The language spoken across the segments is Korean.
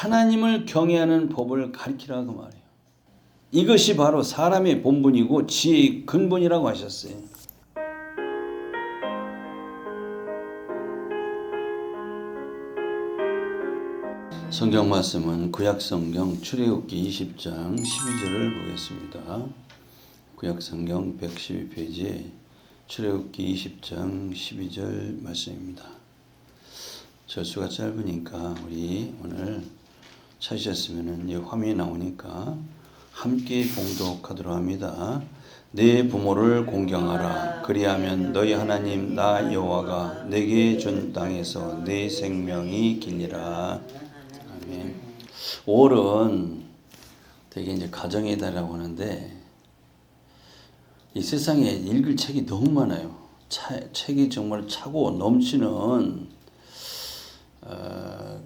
하나님을 경외하는 법을 가르치라 그 말이에요. 이것이 바로 사람의 본분이고 지혜의 근본이라고 하셨어요. 성경 말씀은 구약성경 출애굽기 20장 12절을 보겠습니다. 구약성경 112페이지에 출애굽기 20장 12절 말씀입니다. 절수가 짧으니까 우리 오늘 찾으셨으면 이 화면이 나오니까 함께 봉독하도록 합니다. 내 부모를 공경하라. 그리하면 너희 하나님 나 여호와가 내게 준 땅에서 내 생명이 길리라. 아멘. 5월은 되게 이제 가정의 달이라고 하는데 이 세상에 읽을 책이 너무 많아요. 책이 정말 차고 넘치는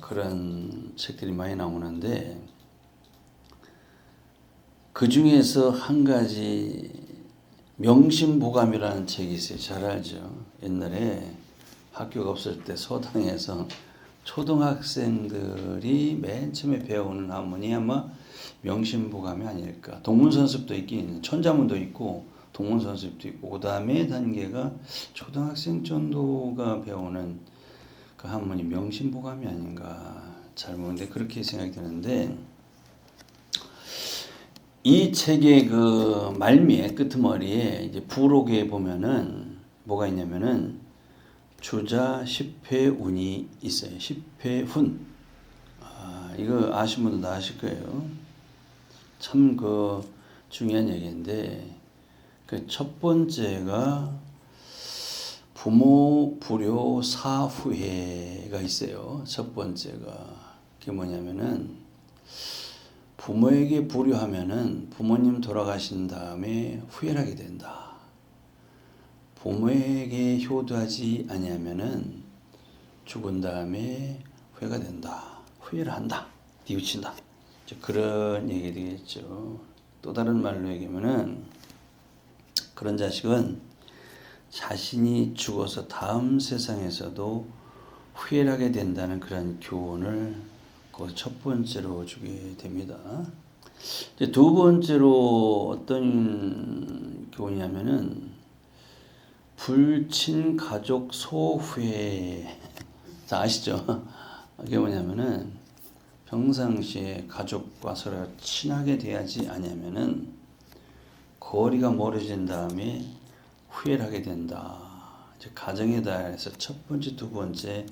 그런 책들이 많이 나오는데 그 중에서 한 가지 명심보감이라는 책이 있어요. 잘 알죠. 옛날에 학교가 없을 때 소당에서 초등학생들이 맨 처음에 배우는 한문이 아마 명심보감이 아닐까. 동문선습도 있긴 있는 천자문도 있고 동문선습도 있고 그 다음에 단계가 초등학생 정도가 배우는 그 한문이 명심보감이 아닌가 잘 모르는데 그렇게 생각이 드는데 이 책의 그 말미에 끄트머리에 이제 부록에 보면은 뭐가 있냐면은 주자 10회운이 있어요. 10회훈. 이거 아시는 분도 다 아실 거예요. 참 그 중요한 얘기인데 그 첫 번째가 부모 불효 사후회가 있어요. 첫 번째가 그게 뭐냐면은 부모에게 불효하면은 부모님 돌아가신 다음에 후회를 하게 된다. 부모에게 효도하지 아니하면은 죽은 다음에 후회가 된다. 후회를 한다. 뉘우친다. 그런 얘기 되겠죠. 또 다른 말로 얘기하면은 그런 자식은 자신이 죽어서 다음 세상에서도 후회를 하게 된다는 그런 교훈을 그 첫 번째로 주게 됩니다. 이제 두 번째로 어떤 교훈이냐면은 불친 가족 소후회. 아시죠? 이게 뭐냐면은 평상시에 가족과 서로 친하게 돼야지 아니면은 거리가 멀어진 다음에 후회를 하게 된다. 이제 가정에 대해서 첫 번째, 두 번째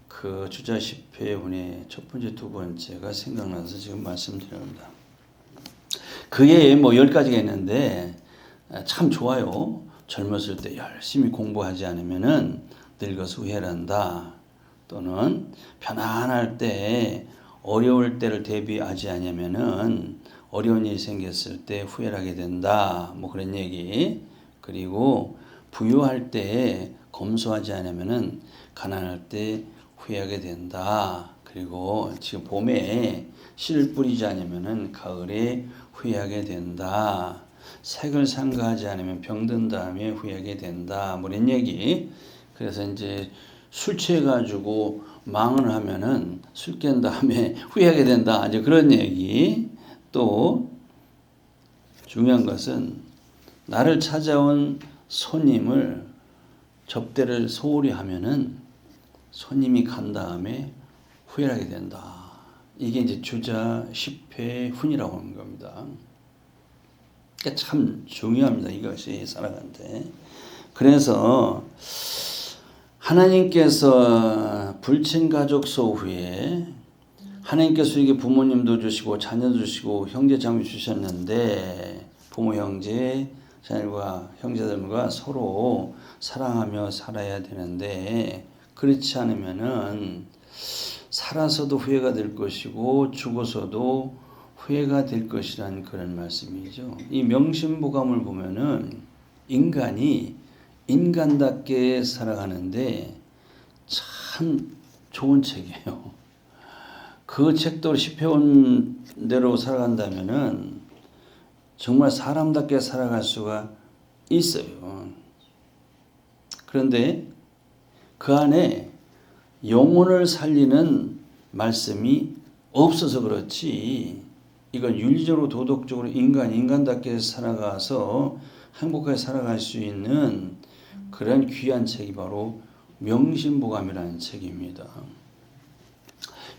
그 주자 10회운의 첫 번째, 두 번째가 생각나서 지금 말씀드립니다. 그게 뭐 10가지가 있는데 참 좋아요. 젊었을 때 열심히 공부하지 않으면은 늙어서 후회를 한다. 또는 편안할 때 어려울 때를 대비하지 않으면은 어려운 일이 생겼을 때 후회를 하게 된다. 뭐 그런 얘기. 그리고 부유할 때 검소하지 않으면은 가난할 때 후회하게 된다. 그리고 지금 봄에 씨를 뿌리지 않으면은 가을에 후회하게 된다. 색을 상가하지 않으면 병든 다음에 후회하게 된다. 뭐 이런 얘기. 그래서 이제 술 취해가지고 망을 하면은 술 깬 다음에 후회하게 된다. 이제 그런 얘기. 또 중요한 것은 나를 찾아온 손님을 접대를 소홀히 하면은 손님이 간 다음에 후회를 하게 된다. 이게 이제 주자 10회 훈이라고 하는 겁니다. 그러니까 참 중요합니다. 이것이 살아가는데. 그래서 하나님께서 불친가족 소후에 하나님께서 이게 부모님도 주시고 자녀도 주시고 형제 자매 주셨는데 부모 형제 자녀와 형제들과 서로 사랑하며 살아야 되는데 그렇지 않으면은 살아서도 후회가 될 것이고 죽어서도 후회가 될 것이라는 그런 말씀이죠. 이 명심보감을 보면은 인간이 인간답게 살아가는데 참 좋은 책이에요. 그 책도 10회원대로 살아간다면은 정말 사람답게 살아갈 수가 있어요. 그런데 그 안에 영혼을 살리는 말씀이 없어서 그렇지 이건 윤리적으로 도덕적으로 인간답게 살아가서 행복하게 살아갈 수 있는 그런 귀한 책이 바로 명심보감이라는 책입니다.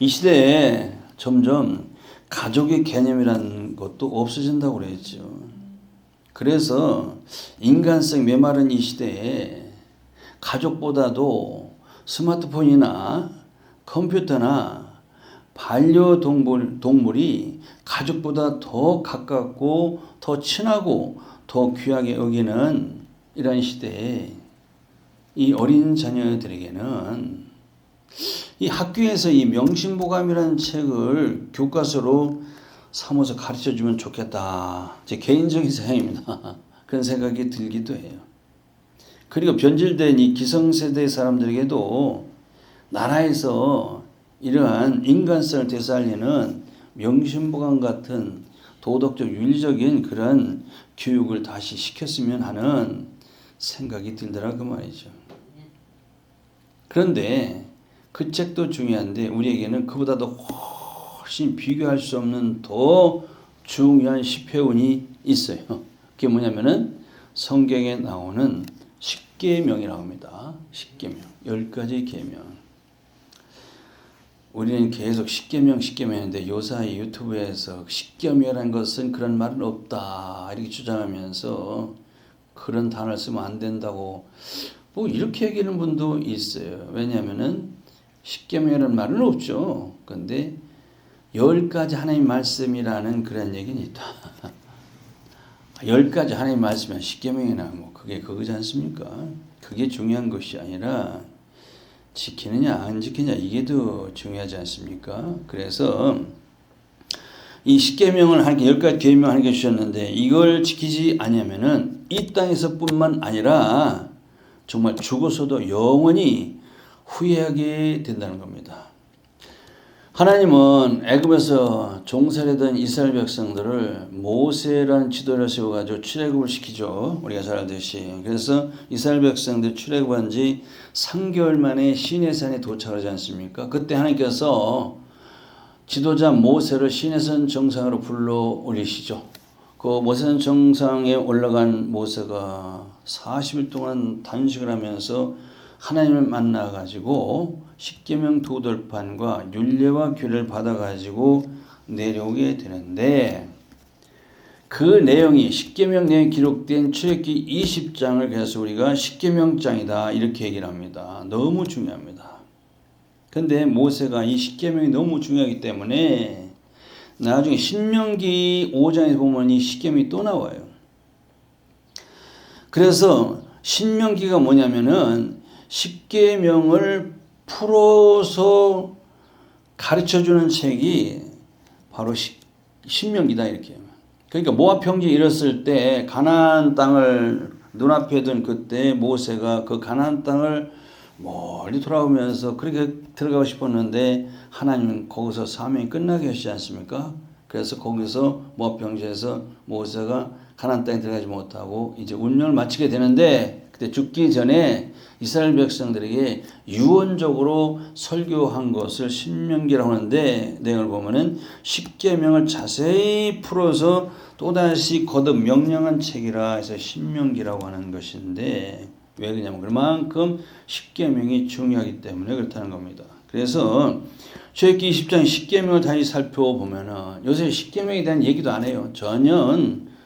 이 시대에 점점 가족의 개념이라는 것도 없어진다고 그랬죠. 그래서 인간성 메마른 이 시대에 가족보다도 스마트폰이나 컴퓨터나 반려동물이 가족보다 더 가깝고 더 친하고 더 귀하게 여기는 이런 시대에 이 어린 자녀들에게는 이 학교에서 이 명심보감이라는 책을 교과서로 삼아서 가르쳐주면 좋겠다. 제 개인적인 생각입니다. 그런 생각이 들기도 해요. 그리고 변질된 이 기성세대 사람들에게도 나라에서 이러한 인간성을 되살리는 명심보감 같은 도덕적 윤리적인 그런 교육을 다시 시켰으면 하는 생각이 들더라 그 말이죠. 그런데 그 책도 중요한데 우리에게는 그보다도 훨씬 비교할 수 없는 더 중요한 시패운이 있어요. 그게 뭐냐면은 성경에 나오는 십계명이라고 합니다. 십계명, 10가지 계명. 우리는 계속 십계명인데 요사이 유튜브에서 십계명이라는 것은 그런 말은 없다 이렇게 주장하면서 그런 단어를 쓰면 안 된다고 뭐 이렇게 얘기하는 분도 있어요. 왜냐하면은 십계명이라는 말은 없죠. 그런데 10가지 하나님 말씀이라는 그런 얘기는 있다. 10가지 하나님 말씀이면 십계명이나 뭐 그게 그거지 않습니까? 그게 중요한 것이 아니라 지키느냐 안 지키느냐 이게 더 중요하지 않습니까? 그래서 이 십계명을 하는 게 10가지 계명을 하는 게 주셨는데 이걸 지키지 않으면은 이 땅에서뿐만 아니라 정말 죽어서도 영원히 후회하게 된다는 겁니다. 하나님은 애굽에서 종살이던 이스라엘 백성들을 모세라는 지도를 세워가지고 출애굽을 시키죠. 우리가 잘 알듯이. 그래서 이스라엘 백성들 출애굽한 지 3개월 만에 시내산에 도착하지 않습니까? 그때 하나님께서 지도자 모세를 시내산 정상으로 불러 올리시죠. 그 모세산 정상에 올라간 모세가 40일 동안 단식을 하면서 하나님을 만나가지고 십계명 두 돌판과 율례와 규례를 받아가지고 내려오게 되는데 그 내용이 십계명 내용이 기록된 출애굽기 20장을 그래서 우리가 십계명장이다 이렇게 얘기를 합니다. 너무 중요합니다. 근데 모세가 이 십계명이 너무 중요하기 때문에 나중에 신명기 5장에서 보면 이 십계명이 또 나와요. 그래서 신명기가 뭐냐면은 십계명을 풀어서 가르쳐주는 책이 바로 신명기다 이렇게. 그러니까 모압 평지에 이뤘을 때 가나안 땅을 눈앞에 둔 그때 모세가 그 가나안 땅을 멀리 돌아오면서 그렇게 들어가고 싶었는데 하나님 거기서 사명이 끝나게 하시지 않습니까? 그래서 거기서 모압 평지에서 모세가 가나안 땅에 들어가지 못하고 이제 운명을 마치게 되는데 그때 죽기 전에 이스라엘 백성들에게 유언적으로 설교한 것을 신명기라고 하는데 내용을 보면은 십계명을 자세히 풀어서 또다시 거듭 명령한 책이라 해서 신명기라고 하는 것인데 왜 그러냐면 그만큼 십계명이 중요하기 때문에 그렇다는 겁니다. 그래서 출애굽기 20장 십계명을 다시 살펴보면은 요새 십계명에 대한 얘기도 안 해요. 전혀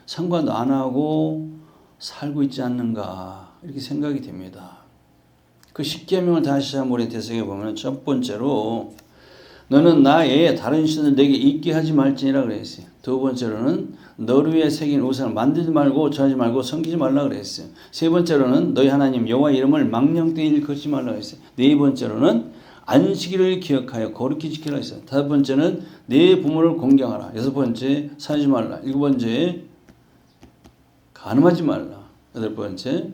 상관도 안 하고 살고 있지 않는가 이렇게 생각이 됩니다. 그 십계명을 다시 한번 되새겨 보면 첫 번째로 너는 나 외에 다른 신을 내게 있게 하지 말지니라 그랬어요. 두 번째로는 너를 위해 새긴 우상을 만들지 말고 전하지 말고 섬기지 말라 그랬어요. 세 번째로는 너희 하나님 여호와 이름을 망령되이 일컫지 말라 그랬어요. 네 번째로는 안식일을 기억하여 거룩히 지키라 했어요. 다섯 번째는 네 부모를 공경하라. 여섯 번째 살지 말라. 일곱 번째 간음하지 말라. 여덟 번째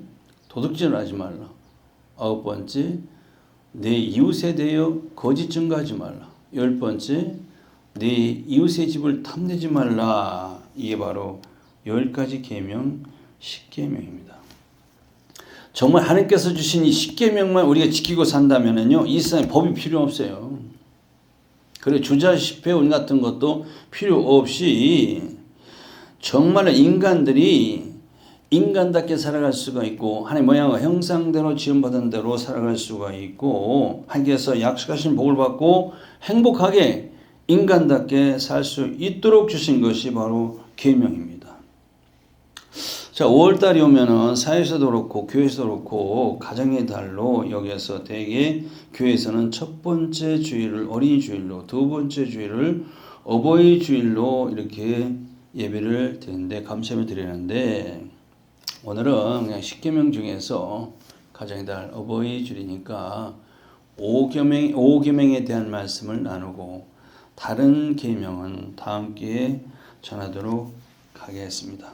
도둑질을 하지 말라. 아홉 번째 내 이웃에 대하여 거짓 증거하지 말라. 열 번째 내 이웃의 집을 탐내지 말라. 이게 바로 10가지 계명 십계명입니다. 정말 하나님께서 주신 이 십계명만 우리가 지키고 산다면은요 이 세상에 법이 필요 없어요. 그리고 주자십회운 같은 것도 필요 없이 정말 인간들이 인간답게 살아갈 수가 있고 하나님의 모양과 형상대로 지음받은 대로 살아갈 수가 있고 하나님께서 약속하신 복을 받고 행복하게 인간답게 살 수 있도록 주신 것이 바로 계명입니다. 자, 5월달이 오면은 사회에서도 그렇고 교회에서도 그렇고 가정의 달로 여기에서 대개 교회에서는 첫 번째 주일을 어린이 주일로, 두 번째 주일을 어버이 주일로 이렇게 예배를 드리는데 감사를 드리는데 오늘은 그냥 10계명 중에서 가정의 달 어버이 주일이니까 5계명에 대한 말씀을 나누고 다른 계명은 다음 기회에 전하도록 하겠습니다.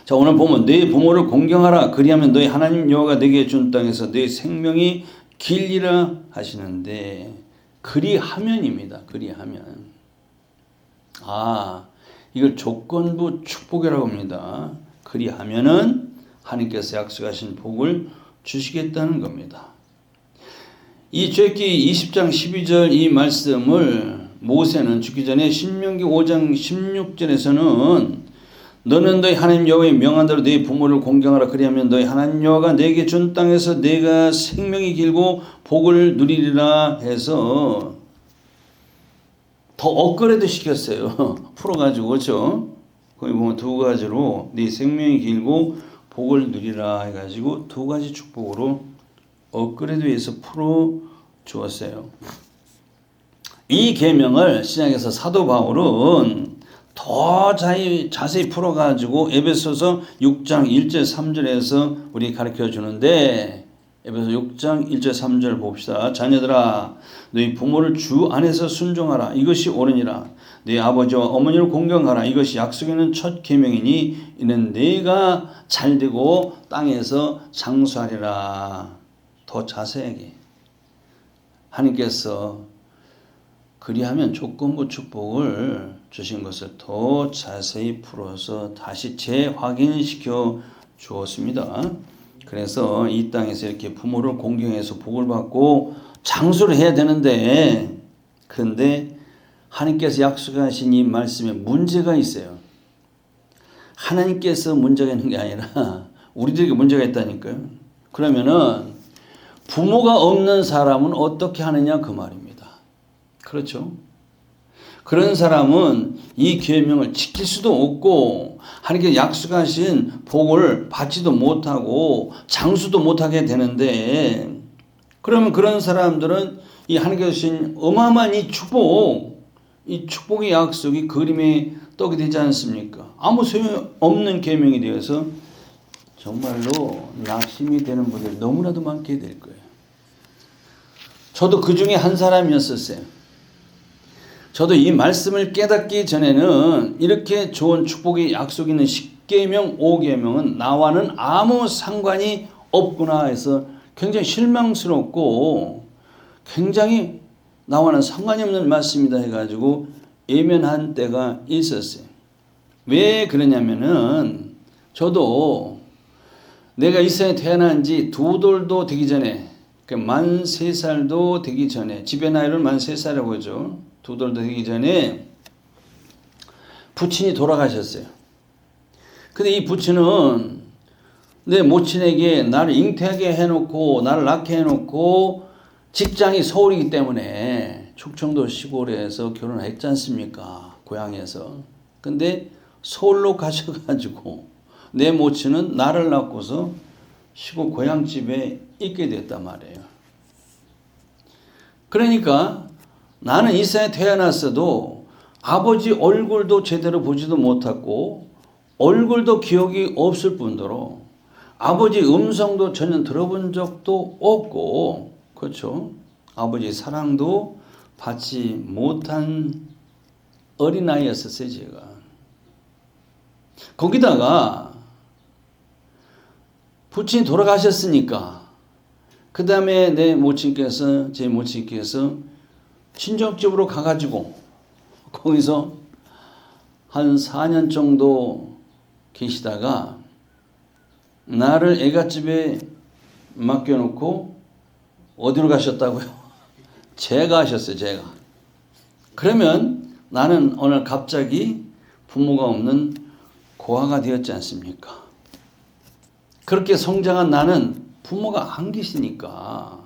자, 오늘 보면 너희 부모를 공경하라 그리하면 너희 하나님 여호와가 너희에게 준 땅에서 너희 생명이 길리라 하시는데 그리하면입니다. 그리하면. 이걸 조건부 축복이라고 합니다. 그리하면은 하나님께서 약속하신 복을 주시겠다는 겁니다. 이 출애굽기 20장 12절 이 말씀을 모세는 죽기 전에 신명기 5장 16절에서는 너는 너희 하나님 여호와의 명한 대로 너희 부모를 공경하라 그리하면 너희 하나님 여호와가 너에게 준 땅에서 내가 생명이 길고 복을 누리리라 해서 더 업그레이드 시켰어요. 풀어가지고 그렇죠? 거기 보면 두 가지로 네 생명이 길고 복을 누리라 해가지고 두 가지 축복으로 업그레이드해서 풀어 주었어요. 이 계명을 신약에서 사도 바울은 더 자세히 풀어가지고 에베소서 6장 1절 3절에서 우리 가르쳐 주는데 에베소 6장 1절 3절 봅시다. 자녀들아 너희 부모를 주 안에서 순종하라 이것이 옳으니라. 네 아버지와 어머니를 공경하라 이것이 약속에 있는 첫 계명이니 이는 네가 잘되고 땅에서 장수하리라. 더 자세하게 하나님께서 그리하면 조건부 축복을 주신 것을 더 자세히 풀어서 다시 재확인시켜 주었습니다. 그래서 이 땅에서 이렇게 부모를 공경해서 복을 받고 장수를 해야 되는데 그런데 하나님께서 약속하신 이 말씀에 문제가 있어요. 하나님께서 문제가 있는 게 아니라 우리들에게 문제가 있다니까요. 그러면은 부모가 없는 사람은 어떻게 하느냐 그 말입니다. 그렇죠? 그런 사람은 이 계명을 지킬 수도 없고 하나님께서 약속하신 복을 받지도 못하고 장수도 못하게 되는데 그러면 그런 사람들은 이 하나님께서 주신 어마어마한 이 축복의 약속이 그림의 떡이 되지 않습니까? 아무 소용없는 계명이 되어서 정말로 낙심이 되는 분들이 너무나도 많게 될 거예요. 저도 그 중에 한 사람이었었어요. 저도 이 말씀을 깨닫기 전에는 이렇게 좋은 축복의 약속이 있는 10계명, 5계명은 나와는 아무 상관이 없구나 해서 굉장히 실망스럽고 굉장히 나와는 상관이 없는 말씀이다 해가지고 예면한 때가 있었어요. 왜 그러냐면은 저도 내가 이 세상에 태어난 지 두 돌도 되기 전에 만 3살도 되기 전에 집의 나이를 만 3살이라고 하죠. 두 돌도 되기 전에 부친이 돌아가셨어요. 근데 이 부친은 내 모친에게 나를 잉태하게 해놓고 나를 낳게 해놓고 직장이 서울이기 때문에 충청도 시골에서 결혼을 했지 않습니까? 고향에서. 근데 서울로 가셔가지고 내 모친은 나를 낳고서 시골 고향집에 있게 됐단 말이에요. 그러니까 나는 이 세상에 태어났어도 아버지 얼굴도 제대로 보지도 못하고 얼굴도 기억이 없을 뿐더러 아버지 음성도 전혀 들어본 적도 없고 그렇죠. 아버지 사랑도 받지 못한 어린아이였었어요. 제가. 거기다가 부친이 돌아가셨으니까 그 다음에 제 모친께서 친정집으로 가가지고 거기서 한 4년 정도 계시다가 나를 애갓집에 맡겨놓고 어디로 가셨다고요? 제가 하셨어요. 제가. 그러면 나는 오늘 갑자기 부모가 없는 고아가 되었지 않습니까? 그렇게 성장한 나는 부모가 안 계시니까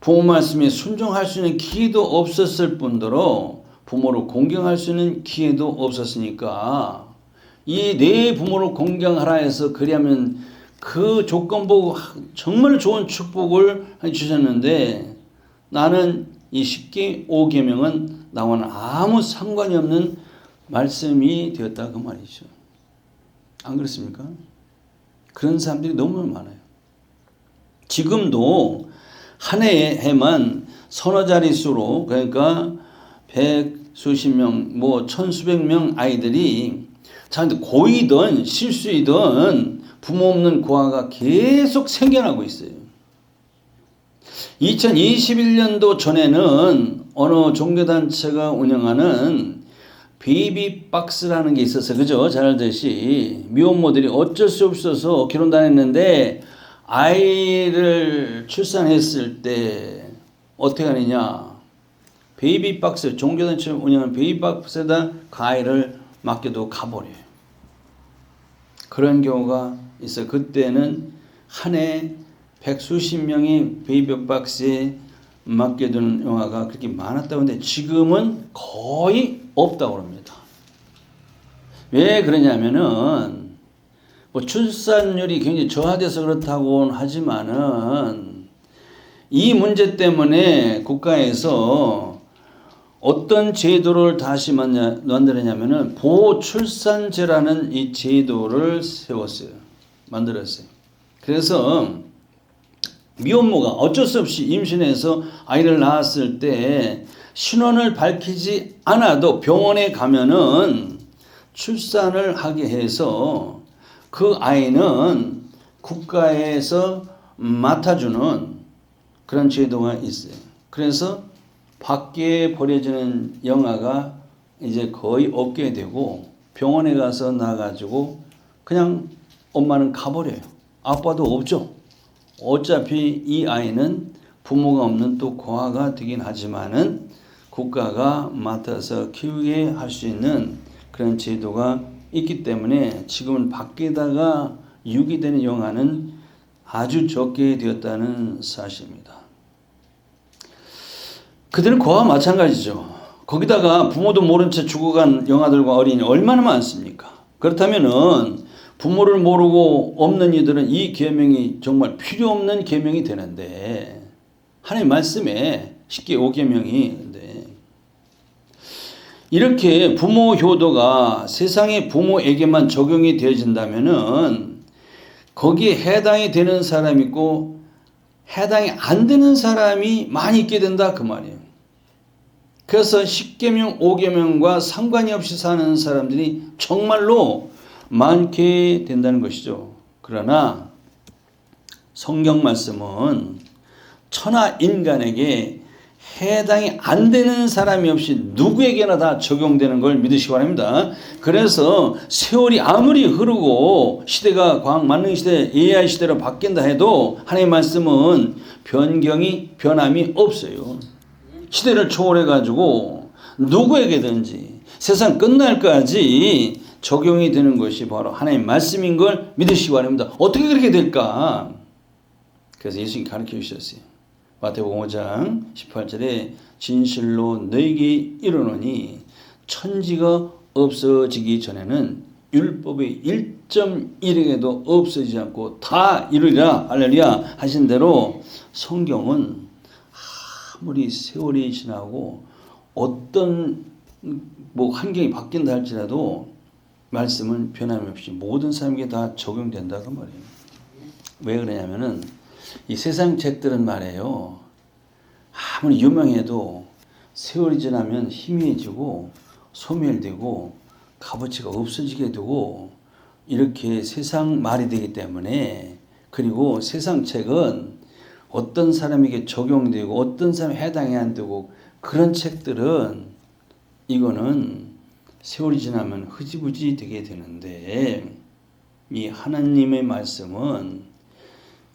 부모 말씀에 순종할 수 있는 기회도 없었을 뿐더러 부모를 공경할 수 있는 기회도 없었으니까 이 내 부모를 공경하라 해서 그리하면 그 조건 보고 정말 좋은 축복을 주셨는데 나는 이 10개 5계명은 나와는 아무 상관이 없는 말씀이 되었다 그 말이죠. 안 그렇습니까? 그런 사람들이 너무 많아요. 지금도 한 해에만 서너 자릿수로 그러니까 100수십 명, 뭐 천수백 명 아이들이 자기들 고이든 실수이든 부모 없는 고아가 계속 생겨나고 있어요. 2021년도 전에는 어느 종교단체가 운영하는 베이비박스라는 게 있어서 그죠? 잘 알듯이 미혼모들이 어쩔 수 없어서 결혼도 안 했는데 아이를 출산했을 때 어떻게 하느냐, 베이비박스, 종교단체 운영하는 베이비박스에다 그 아이를 맡겨도 가버려요. 그런 경우가 있어요. 그때는 한 해 100수십 명이 베이비박스에 맡겨두는 영화가 그렇게 많았다고 하는데 지금은 거의 없다고 합니다. 왜 그러냐면은 뭐 출산율이 굉장히 저하돼서 그렇다고는 하지만은 이 문제 때문에 국가에서 어떤 제도를 다시 만들었냐면은 보호출산제라는 이 제도를 세웠어요. 만들었어요. 그래서 미혼모가 어쩔 수 없이 임신해서 아이를 낳았을 때 신원을 밝히지 않아도 병원에 가면은 출산을 하게 해서 그 아이는 국가에서 맡아주는 그런 제도가 있어요. 그래서 밖에 버려지는 영아가 이제 거의 없게 되고 병원에 가서 나가지고 그냥 엄마는 가버려요. 아빠도 없죠. 어차피 이 아이는 부모가 없는 또 고아가 되긴 하지만은 국가가 맡아서 키우게 할 수 있는 그런 제도가 있기 때문에 지금은 밖에다가 유기되는 영아는 아주 적게 되었다는 사실입니다. 그들은 고아와 마찬가지죠. 거기다가 부모도 모른 채 죽어간 영아들과 어린이 얼마나 많습니까? 그렇다면은 부모를 모르고 없는 이들은 이 계명이 정말 필요 없는 계명이 되는데 하나님 말씀에 10개 5계명이 이렇게 부모 효도가 세상의 부모에게만 적용이 되어진다면은 거기에 해당이 되는 사람이 있고 해당이 안 되는 사람이 많이 있게 된다 그 말이에요. 그래서 10계명 5계명과 상관이 없이 사는 사람들이 정말로 많게 된다는 것이죠. 그러나 성경 말씀은 천하 인간에게 해당이 안 되는 사람이 없이 누구에게나 다 적용되는 걸 믿으시기 바랍니다. 그래서 세월이 아무리 흐르고 시대가 과학만능 시대, AI 시대로 바뀐다 해도 하나님의 말씀은 변함이 없어요. 시대를 초월해가지고 누구에게든지 세상 끝날까지 적용이 되는 것이 바로 하나님의 말씀인 걸 믿으시기 바랍니다. 어떻게 그렇게 될까? 그래서 예수님이 가르쳐 주셨어요. 마태복음 5장 18절에 진실로 너희에게 이르노니 천지가 없어지기 전에는 율법의 1.1에도 없어지지 않고 다 이루리라 할렐루야 하신 대로 성경은 아무리 세월이 지나고 어떤 뭐 환경이 바뀐다 할지라도 말씀은 변함이 없이 모든 사람에게 다 적용된다 그 말이에요. 왜 그러냐면은 이 세상 책들은 말이에요. 아무리 유명해도 세월이 지나면 희미해지고 소멸되고 값어치가 없어지게 되고 이렇게 세상 말이 되기 때문에 그리고 세상 책은 어떤 사람에게 적용되고 어떤 사람에 해당이 안 되고 그런 책들은 이거는 세월이 지나면 흐지부지 되게 되는데 이 하나님의 말씀은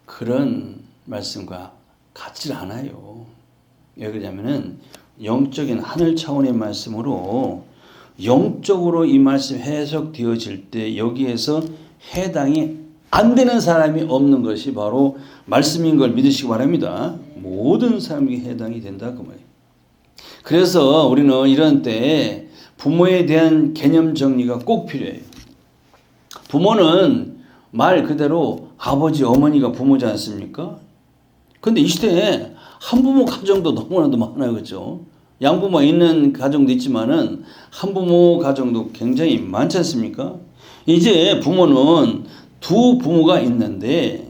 그런 말씀과 같지 않아요. 왜 그러냐면은 영적인 하늘 차원의 말씀으로 영적으로 이 말씀 해석되어질 때 여기에서 해당이 안 되는 사람이 없는 것이 바로 말씀인 걸 믿으시기 바랍니다. 모든 사람에게 해당이 된다 그 말이에요. 그래서 우리는 이런 때 부모에 대한 개념 정리가 꼭 필요해요. 부모는 말 그대로 아버지 어머니가 부모지 않습니까? 근데 이 시대에 한부모 가정도 너무나도 많아요. 그렇죠? 양부모 있는 가정도 있지만은 한부모 가정도 굉장히 많지 않습니까? 이제 부모는 두 부모가 있는데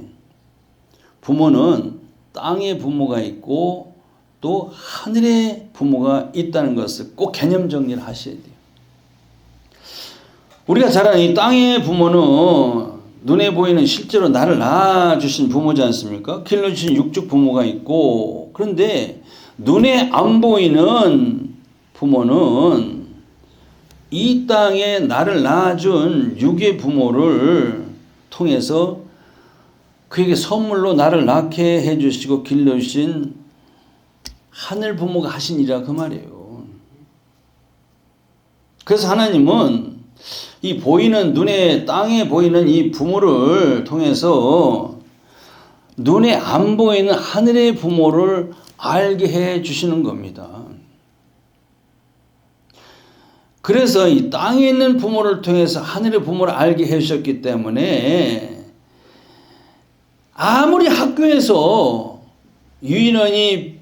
부모는 땅의 부모가 있고 또 하늘의 부모가 있다는 것을 꼭 개념 정리를 하셔야 돼요. 우리가 잘 아는 이 땅의 부모는 눈에 보이는 실제로 나를 낳아주신 부모지 않습니까? 길러주신 육적 부모가 있고 그런데 눈에 안 보이는 부모는 이 땅에 나를 낳아준 육의 부모를 통해서 그에게 선물로 나를 낳게 해주시고 길러주신 하늘 부모가 하신 일이라 그 말이에요. 그래서 하나님은 이 보이는 눈에 땅에 보이는 이 부모를 통해서 눈에 안 보이는 하늘의 부모를 알게 해 주시는 겁니다. 그래서 이 땅에 있는 부모를 통해서 하늘의 부모를 알게 해 주셨기 때문에 아무리 학교에서 유인원이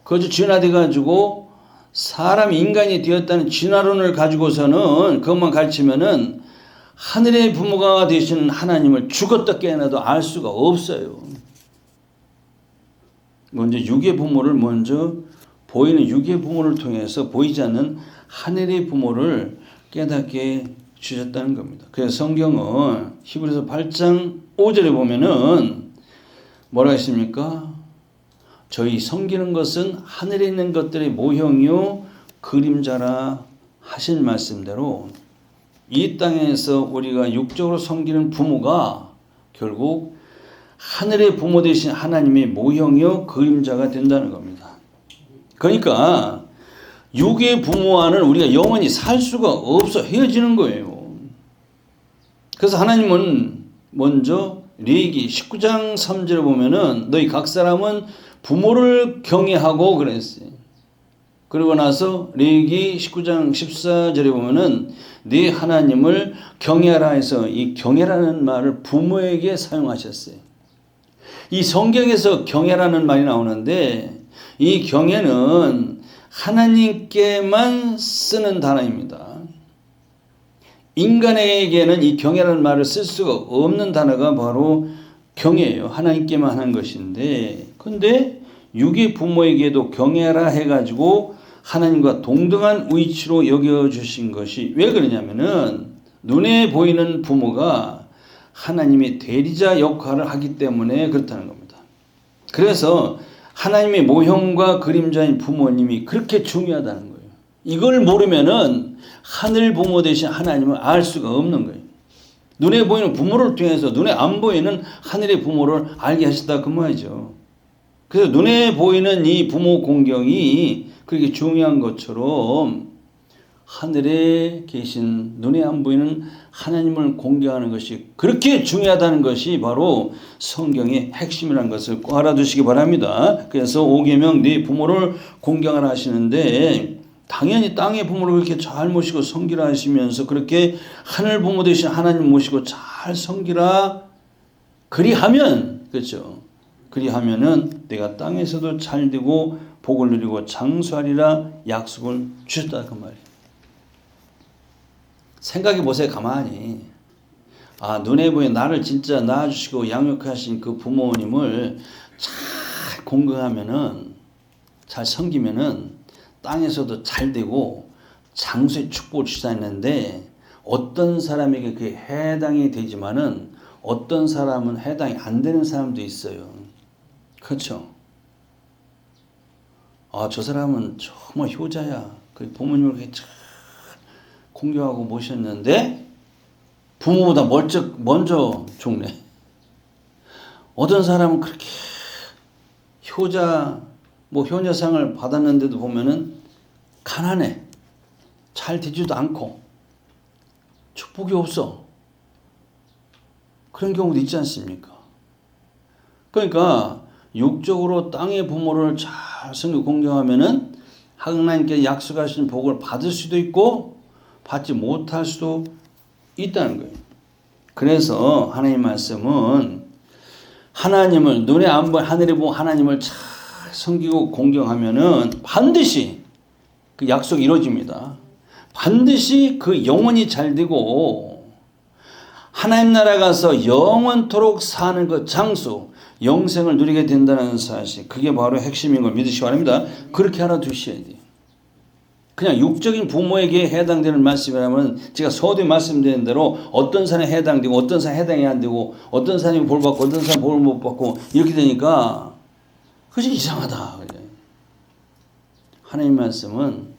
거저 진화돼 가지고 사람 인간이 되었다는 진화론을 가지고서는 그것만 가르치면은 하늘의 부모가 되시는 하나님을 죽었다 깨어나도 알 수가 없어요. 먼저 육의 부모를 먼저 보이는 육의 부모를 통해서 보이지 않는 하늘의 부모를 깨닫게 주셨다는 겁니다. 그래서 성경은 히브리서 8장 5절에 보면은 뭐라 했습니까? 저희 섬기는 것은 하늘에 있는 것들의 모형이요 그림자라 하신 말씀대로 이 땅에서 우리가 육적으로 섬기는 부모가 결국 하늘의 부모 되신 하나님의 모형이요 그림자가 된다는 겁니다. 그러니까 육의 부모와는 우리가 영원히 살 수가 없어 헤어지는 거예요. 그래서 하나님은 먼저 레위기 19장 3절에 보면은 너희 각 사람은 부모를 경외하고 그랬어요. 그리고 나서 레위기 19장 14절에 보면은 네 하나님을 경외하라 해서 이 경외라는 말을 부모에게 사용하셨어요. 이 성경에서 경외라는 말이 나오는데 이 경외는 하나님께만 쓰는 단어입니다. 인간에게는 이 경외라는 말을 쓸 수가 없는 단어가 바로 경외예요. 하나님께만 하는 것인데 근데 육의 부모에게도 경외하라 해가지고 하나님과 동등한 위치로 여겨주신 것이 왜 그러냐면은 눈에 보이는 부모가 하나님의 대리자 역할을 하기 때문에 그렇다는 겁니다. 그래서 하나님의 모형과 그림자인 부모님이 그렇게 중요하다는 거예요. 이걸 모르면은 하늘 부모 되신 하나님을 알 수가 없는 거예요. 눈에 보이는 부모를 통해서 눈에 안 보이는 하늘의 부모를 알게 하셨다 그 말이죠. 그래서 눈에 보이는 이 부모 공경이 그렇게 중요한 것처럼 하늘에 계신 눈에 안 보이는 하나님을 공경하는 것이 그렇게 중요하다는 것이 바로 성경의 핵심이라는 것을 꼭 알아두시기 바랍니다. 그래서 5계명 네 부모를 공경하라 하시는데 당연히 땅의 부모를 그렇게 잘 모시고 섬기라 하시면서 그렇게 하늘 부모 되신 하나님 모시고 잘 섬기라 그리하면 그렇죠. 그리하면은 내가 땅에서도 잘 되고 복을 누리고 장수하리라 약속을 주셨다 그 말이에요. 생각해 보세요. 가만히. 아 눈에 보이는 나를 진짜 낳아주시고 양육하신 그 부모님을 잘 공경하면은 잘 섬기면은 땅에서도 잘 되고 장수의 축복을 주시다 했는데 어떤 사람에게 그게 해당이 되지만은 어떤 사람은 해당이 안 되는 사람도 있어요. 그렇죠? 아, 저 사람은 정말 효자야. 그 부모님을 그렇게 잘 공경하고 모셨는데 부모보다 먼저 죽네. 어떤 사람은 그렇게 효자 뭐 효녀상을 받았는데도 보면은 가난해. 잘 되지도 않고 축복이 없어. 그런 경우도 있지 않습니까? 그러니까 육적으로 땅의 부모를 잘 섬기고 공경하면은 하나님께 약속하신 복을 받을 수도 있고 받지 못할 수도 있다는 거예요. 그래서 하나님 말씀은 하나님을 눈에 안 보여 하늘에 보고 하나님을 잘 섬기고 공경하면은 반드시 그 약속이 이루어집니다. 반드시 그 영혼이 잘 되고 하나님 나라 가서 영원토록 사는 그 장수 영생을 누리게 된다는 사실, 그게 바로 핵심인 걸 믿으시기 바랍니다. 그렇게 알아두셔야 돼요. 그냥 육적인 부모에게 해당되는 말씀이라면 제가 서두에 말씀드린 대로 어떤 사람에 해당되고 어떤 사람에 해당이 안 되고 어떤 사람이 볼 받고 어떤 사람이 볼 못 받고 이렇게 되니까 그게 이상하다. 하나님 말씀은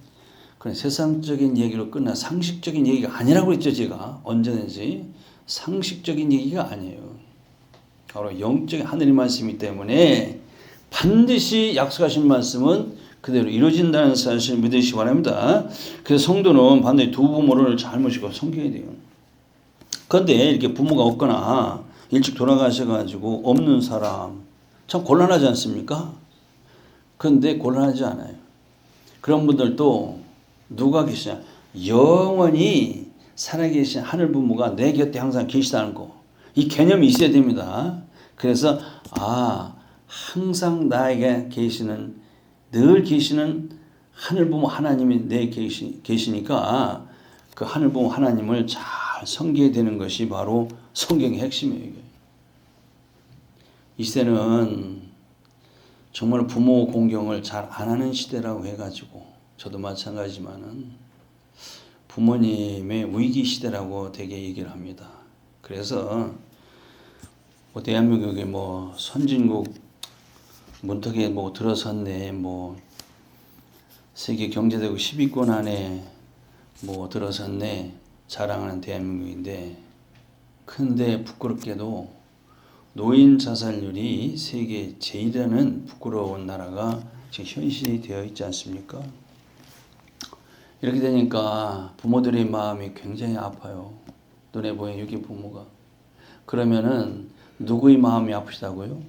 그냥 세상적인 얘기로 끝나 상식적인 얘기가 아니라고 했죠. 제가 언제든지 상식적인 얘기가 아니에요. 바로 영적인 하늘의 말씀이기 때문에 반드시 약속하신 말씀은 그대로 이루어진다는 사실을 믿으시기 바랍니다. 그래서 성도는 반드시 두 부모를 잘 모시고 섬겨야 돼요. 그런데 이렇게 부모가 없거나 일찍 돌아가셔가지고 없는 사람 참 곤란하지 않습니까? 그런데 곤란하지 않아요. 그런 분들도 누가 계시냐? 영원히 살아계신 하늘 부모가 내 곁에 항상 계시다는 거. 이 개념이 있어야 됩니다. 그래서 항상 나에게 계시는 늘 계시는 하늘 부모 하나님이 내 계시니까 그 하늘 부모 하나님을 잘 섬기게 되는 것이 바로 성경의 핵심이에요. 이 시대는 정말 부모 공경을 잘 안 하는 시대라고 해가지고 저도 마찬가지지만은 부모님의 위기 시대라고 되게 얘기를 합니다. 그래서 뭐 대한민국이 뭐 선진국 문턱에 뭐 들어섰네, 뭐 세계 경제대국 10위권 안에 뭐 들어섰네 자랑하는 대한민국인데, 근데 부끄럽게도 노인 자살률이 세계 제일이라는 부끄러운 나라가 지금 현실이 되어 있지 않습니까? 이렇게 되니까 부모들의 마음이 굉장히 아파요. 눈에 보이는 육의 부모가. 그러면은 누구의 마음이 아프시다고요?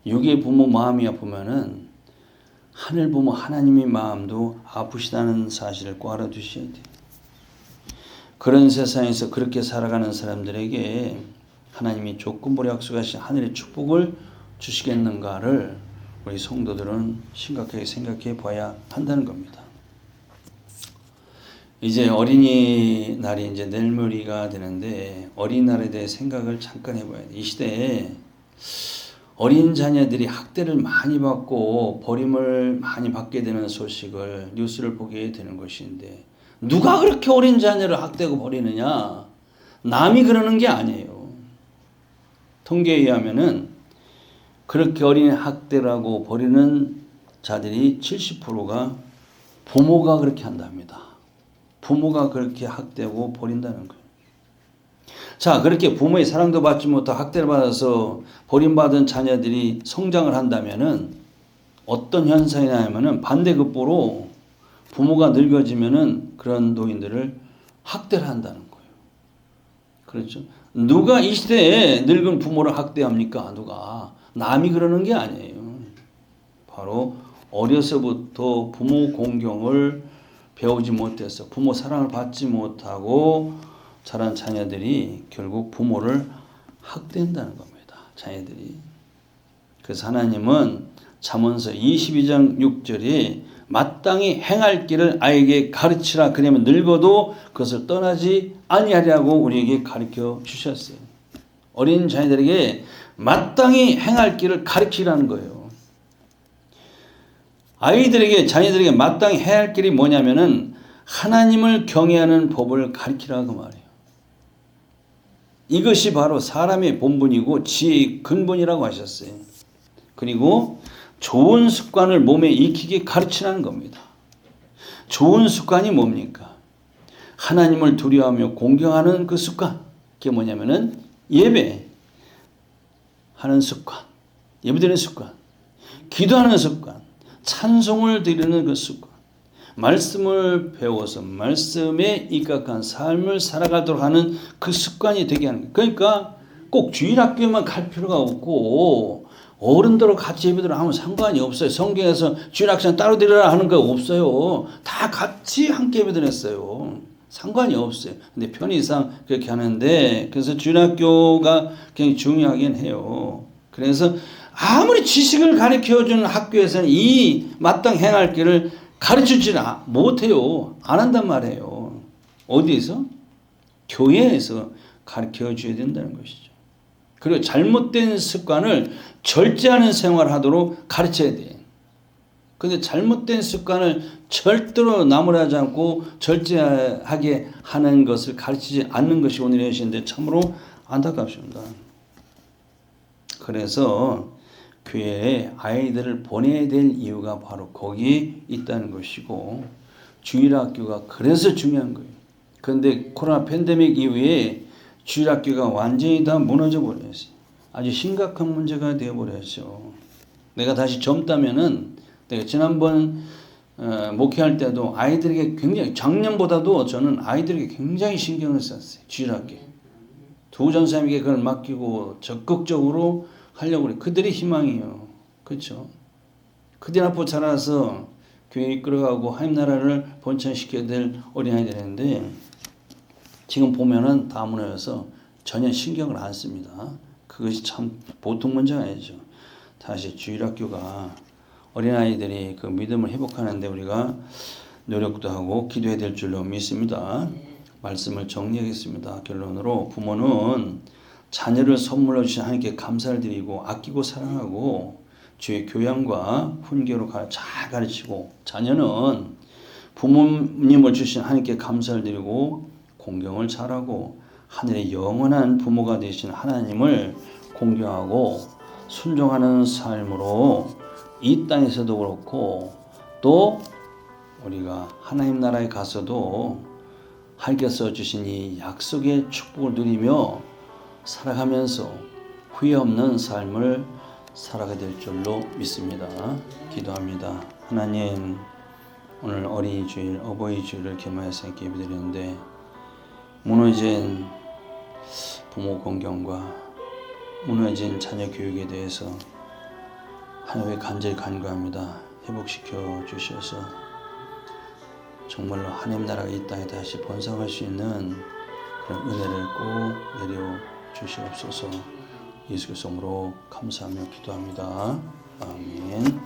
육의 부모 마음이 아프면은 하늘 부모 하나님의 마음도 아프시다는 사실을 꼭 알아두셔야 돼요. 그런 세상에서 그렇게 살아가는 사람들에게 하나님이 조건부로 약속하신 하늘의 축복을 주시겠는가를 우리 성도들은 심각하게 생각해 봐야 한다는 겁니다. 이제 어린이날이 이제 내일모레가 되는데 어린이날에 대해 생각을 잠깐 해봐야 돼요. 이 시대에 어린 자녀들이 학대를 많이 받고 버림을 많이 받게 되는 소식을 뉴스를 보게 되는 것인데, 누가 그렇게 어린 자녀를 학대하고 버리느냐? 남이 그러는 게 아니에요. 통계에 의하면은 그렇게 어린이 학대를 하고 버리는 자들이 70%가 부모가 그렇게 한답니다. 부모가 그렇게 학대하고 버린다는 거예요. 자, 그렇게 부모의 사랑도 받지 못하고 학대를 받아서 버림받은 자녀들이 성장을 한다면은 어떤 현상이 나냐면은 반대급부로 부모가 늙어지면은 그런 노인들을 학대를 한다는 거예요. 그렇죠? 누가 이 시대에 늙은 부모를 학대합니까? 누가? 남이 그러는 게 아니에요. 바로 어려서부터 부모 공경을 배우지 못해서 부모 사랑을 받지 못하고 자란 자녀들이 결국 부모를 학대한다는 겁니다. 자녀들이. 그래서 하나님은 잠언서 22장 6절에 마땅히 행할 길을 아이에게 가르치라. 그러면 늙어도 그것을 떠나지 아니하리라고 우리에게 가르쳐 주셨어요. 어린 자녀들에게 마땅히 행할 길을 가르치라는 거예요. 아이들에게, 자녀들에게 마땅히 해야 할 길이 뭐냐면은 하나님을 경외하는 법을 가르치라고 말해요. 이것이 바로 사람의 본분이고 지혜의 근본이라고 하셨어요. 그리고 좋은 습관을 몸에 익히게 가르치라는 겁니다. 좋은 습관이 뭡니까? 하나님을 두려워하며 공경하는 그 습관. 그게 뭐냐면은 예배하는 습관, 예배드리는 습관, 기도하는 습관, 찬송을 드리는 그 습관, 말씀을 배워서 말씀에 입각한 삶을 살아가도록 하는 그 습관이 되게 하는 거예요. 그러니까 꼭 주일학교만 갈 필요가 없고 어른들하고 같이 예배드리면 아무 상관이 없어요. 성경에서 주일학교는 따로 드리라 하는 거 없어요. 다 같이 함께 예배드렸어요. 상관이 없어요. 근데 편의상 그렇게 하는데, 그래서 주일학교가 굉장히 중요하긴 해요. 그래서 아무리 지식을 가르쳐주는 학교에서는 이 마땅 행할 길을 가르쳐주지 못해요. 안 한단 말이에요. 어디에서? 교회에서 가르쳐줘야 된다는 것이죠. 그리고 잘못된 습관을 절제하는 생활을 하도록 가르쳐야 돼. 근데 잘못된 습관을 절대로 나무라지 않고 절제하게 하는 것을 가르치지 않는 것이 오늘의 현실인데 참으로 안타깝습니다. 그래서 교회에 아이들을 보내야 될 이유가 바로 거기 있다는 것이고, 주일학교가 그래서 중요한 거예요. 그런데 코로나 팬데믹 이후에 주일학교가 완전히 다 무너져 버렸어요. 아주 심각한 문제가 되어버렸죠. 내가 다시 젊다면은, 내가 지난번 목회할 때도 아이들에게 굉장히, 작년보다도 저는 아이들에게 굉장히 신경을 썼어요. 주일학교. 두 전사님에게 그걸 맡기고 적극적으로 하려고 그래요. 그들이 희망이에요. 그렇죠? 그들 앞으로 자라서 교회 이끌어가고 하나님 나라를 번창시켜야 될 어린아이들이 되는데, 지금 보면은 다 무너져서 전혀 신경을 안 씁니다. 그것이 참 보통 문제가 아니죠. 다시 주일학교가 어린아이들이 그 믿음을 회복하는데 우리가 노력도 하고 기도해야 될 줄로 믿습니다. 말씀을 정리하겠습니다. 결론으로, 부모는 자녀를 선물로 주신 하나님께 감사를 드리고 아끼고 사랑하고 주의 교양과 훈계로 잘 가르치고, 자녀는 부모님을 주신 하나님께 감사를 드리고 공경을 잘하고 하늘의 영원한 부모가 되신 하나님을 공경하고 순종하는 삶으로 이 땅에서도 그렇고 또 우리가 하나님 나라에 가서도 하나님께서 주신 이 약속의 축복을 누리며 살아가면서 후회 없는 삶을 살아가야 될 줄로 믿습니다. 기도합니다. 하나님, 오늘 어린이 주일, 어버이 주일을 겸하여서 예배드리는데 무너진 부모 공경과 무너진 자녀 교육에 대해서 하나님께 간절히 간구합니다. 회복시켜 주셔서 정말로 하나님 나라가 이 땅에 다시 번성할 수 있는 그런 은혜를 꼭 내려 주시옵소서. 예수 그리스도로 감사하며 기도합니다. 아멘.